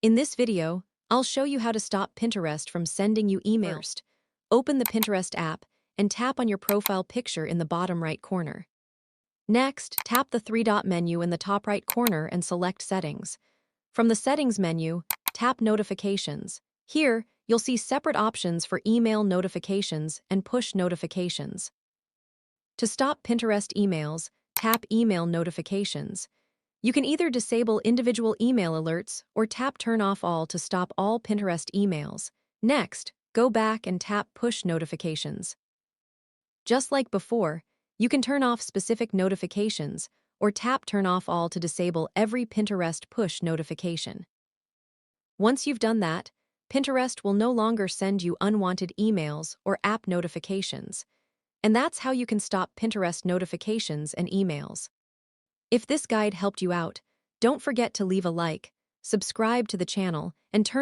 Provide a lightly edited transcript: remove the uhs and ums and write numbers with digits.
In this video, I'll show you how to stop Pinterest from sending you emails. First, open the Pinterest app and tap on your profile picture in the bottom right corner. Next, tap the three-dot menu in the top right corner and select Settings. From the Settings menu, tap Notifications. Here, you'll see separate options for email notifications and push notifications. To stop Pinterest emails, tap Email Notifications. You can either disable individual email alerts or tap Turn Off All to stop all Pinterest emails. Next, go back and tap Push Notifications. Just like before, you can turn off specific notifications or tap Turn Off All to disable every Pinterest push notification. Once you've done that, Pinterest will no longer send you unwanted emails or app notifications. And that's how you can stop Pinterest notifications and emails. If this guide helped you out, don't forget to leave a like, subscribe to the channel, and turn